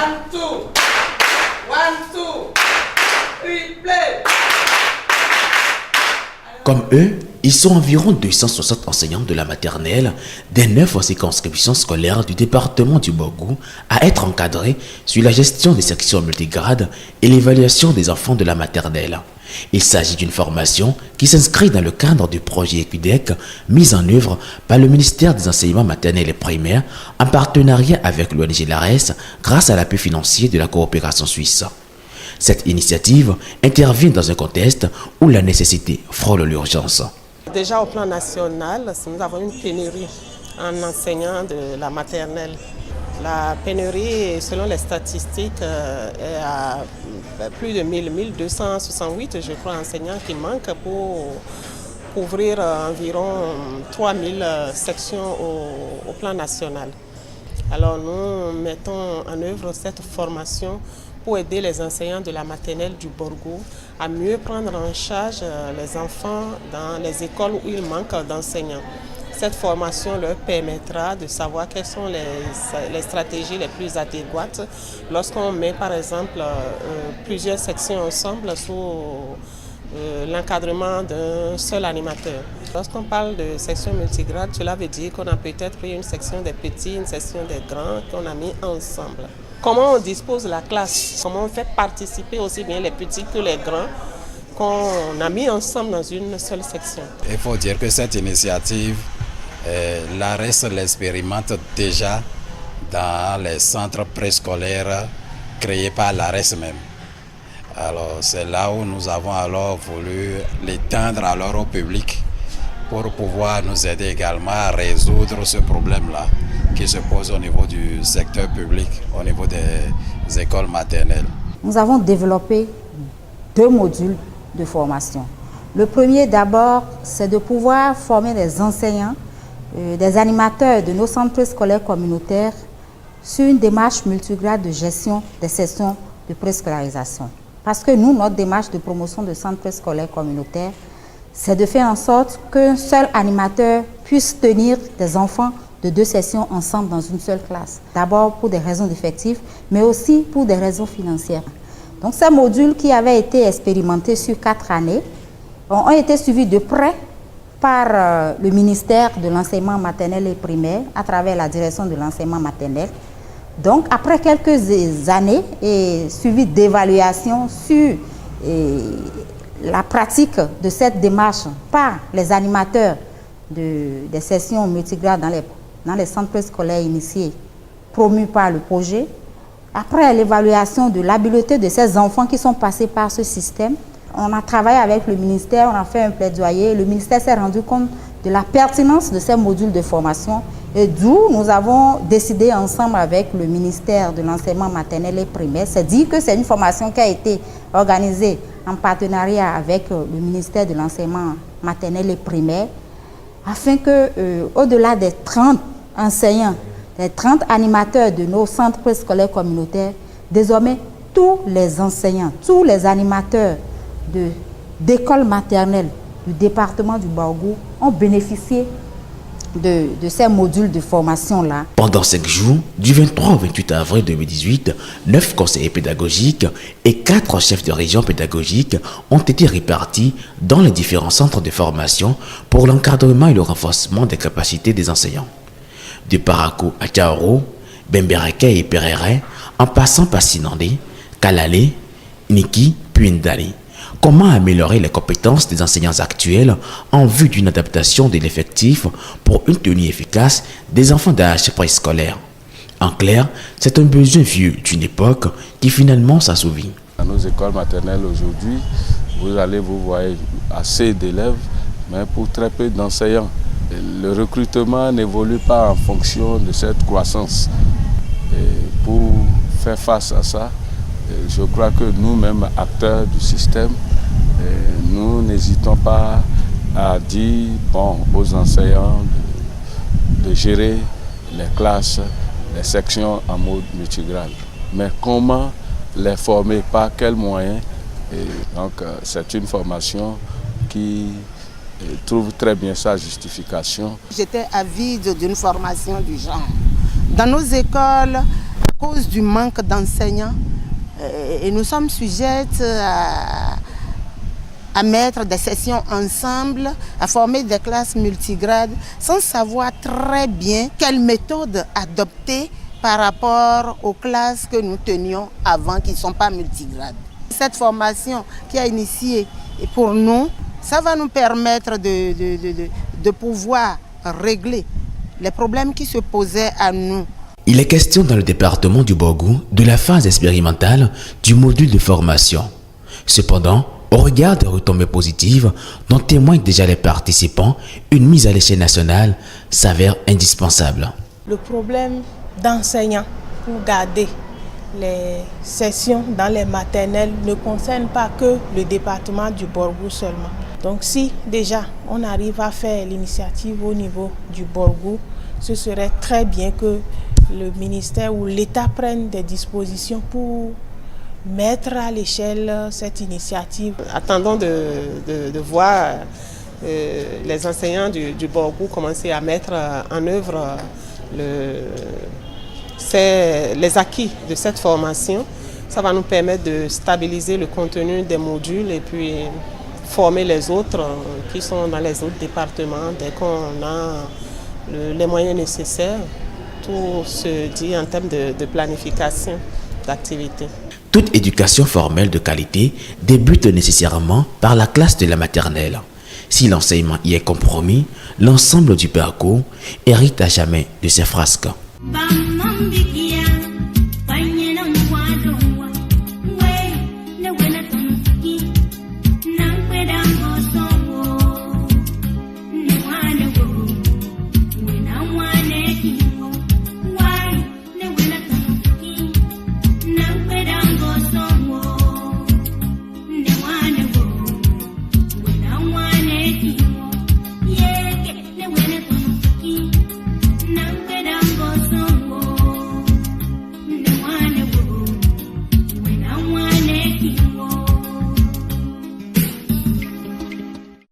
1, 2. 1, 2. Replay. Comme eux, ils sont environ 260 enseignants de la maternelle des 9 circonscriptions scolaires du département du Borgou à être encadrés sur la gestion des sections multigrades et l'évaluation des enfants de la maternelle. Il s'agit d'une formation qui s'inscrit dans le cadre du projet EQUIDEC mis en œuvre par le ministère des Enseignements maternels et primaires en partenariat avec l'ONG LARES grâce à l'appui financier de la coopération suisse. Cette initiative intervient dans un contexte où la nécessité frôle l'urgence. Déjà au plan national, nous avons une pénurie en enseignants de la maternelle. La pénurie, selon les statistiques, est à plus de 1268, je crois, enseignants qui manquent pour couvrir environ 3000 sections au plan national. Alors nous mettons en œuvre cette formation pour aider les enseignants de la maternelle du Borgou à mieux prendre en charge les enfants dans les écoles où il manque d'enseignants. Cette formation leur permettra de savoir quelles sont les stratégies les plus adéquates lorsqu'on met par exemple plusieurs sections ensemble sous l'encadrement d'un seul animateur. Lorsqu'on parle de section multigrade, cela veut dire qu'on a peut-être pris une section des petits, une section des grands qu'on a mis ensemble. Comment on dispose la classe, comment on fait participer aussi bien les petits que les grands qu'on a mis ensemble dans une seule section. Il faut dire que cette initiative, l'ARES l'expérimente déjà dans les centres préscolaires créés par l'ARES même. Alors c'est là où nous avons alors voulu l'étendre alors au public pour pouvoir nous aider également à résoudre ce problème-là qui se pose au niveau du secteur public, au niveau des écoles maternelles. Nous avons développé 2 modules de formation. Le premier d'abord, c'est de pouvoir former des enseignants, des animateurs de nos centres scolaires communautaires sur une démarche multigrade de gestion des sessions de préscolarisation. Parce que nous, notre démarche de promotion de centres scolaires communautaires, c'est de faire en sorte qu'un seul animateur puisse tenir des enfants de 2 sessions ensemble dans une seule classe. D'abord pour des raisons d'effectifs, mais aussi pour des raisons financières. Donc ces modules qui avaient été expérimentés sur 4 années ont été suivis de près par le ministère de l'enseignement maternel et primaire à travers la direction de l'enseignement maternel. Donc après quelques années et suivi d'évaluation sur la pratique de cette démarche par les animateurs des sessions multigrades dans les centres scolaires initiés promus par le projet, après l'évaluation de l'habileté de ces enfants qui sont passés par ce système, on a travaillé avec le ministère, on a fait un plaidoyer. Le ministère s'est rendu compte de la pertinence de ces modules de formation et d'où nous avons décidé ensemble avec le ministère de l'enseignement maternel et primaire, c'est dire que c'est une formation qui a été organisée en partenariat avec le ministère de l'enseignement maternel et primaire afin que, au-delà des 30 enseignants, des 30 animateurs de nos centres scolaires communautaires, désormais tous les enseignants, tous les animateurs d'écoles maternelles du département du Borgou ont bénéficié de ces modules de formation-là. Pendant 5 jours, du 23 au 28 avril 2018, 9 conseillers pédagogiques et 4 chefs de région pédagogiques ont été répartis dans les différents centres de formation pour l'encadrement et le renforcement des capacités des enseignants. De Parakou à Kaoro, Bembereke et Perere, en passant par Sinandé, Kalale, Niki, puis Ndali. Comment améliorer les compétences des enseignants actuels en vue d'une adaptation de l'effectif pour une tenue efficace des enfants d'âge préscolaire? En clair, c'est un besoin vieux d'une époque qui finalement s'assouvit. Dans nos écoles maternelles aujourd'hui, vous voyez assez d'élèves, mais pour très peu d'enseignants. Le recrutement n'évolue pas en fonction de cette croissance. Et pour faire face à ça, je crois que nous-mêmes, acteurs du système, nous n'hésitons pas à dire aux enseignants de gérer les classes, les sections en mode multigrade. Mais comment les former, par quels moyens? Donc c'est une formation qui trouve très bien sa justification. J'étais avide d'une formation du genre. Dans nos écoles, cause du manque d'enseignants, et nous sommes sujettes à mettre des sessions ensemble, à former des classes multigrades, sans savoir très bien quelle méthode adopter par rapport aux classes que nous tenions avant, qui ne sont pas multigrades. Cette formation qui a initié pour nous, ça va nous permettre de pouvoir régler les problèmes qui se posaient à nous. Il est question dans le département du Borgou de la phase expérimentale du module de formation. Cependant, au regard des retombées positives dont témoignent déjà les participants, une mise à l'échelle nationale s'avère indispensable. Le problème d'enseignants pour garder les sessions dans les maternelles ne concerne pas que le département du Borgou seulement. Donc si déjà on arrive à faire l'initiative au niveau du Borgou, ce serait très bien que le ministère ou l'État prenne des dispositions pour mettre à l'échelle cette initiative. Attendons de voir les enseignants du Borgou commencer à mettre en œuvre les acquis de cette formation. Ça va nous permettre de stabiliser le contenu des modules et puis former les autres qui sont dans les autres départements dès qu'on a les moyens nécessaires. Tout se dit en termes de planification d'activités. Toute éducation formelle de qualité débute nécessairement par la classe de la maternelle. Si l'enseignement y est compromis, l'ensemble du parcours hérite à jamais de ses frasques.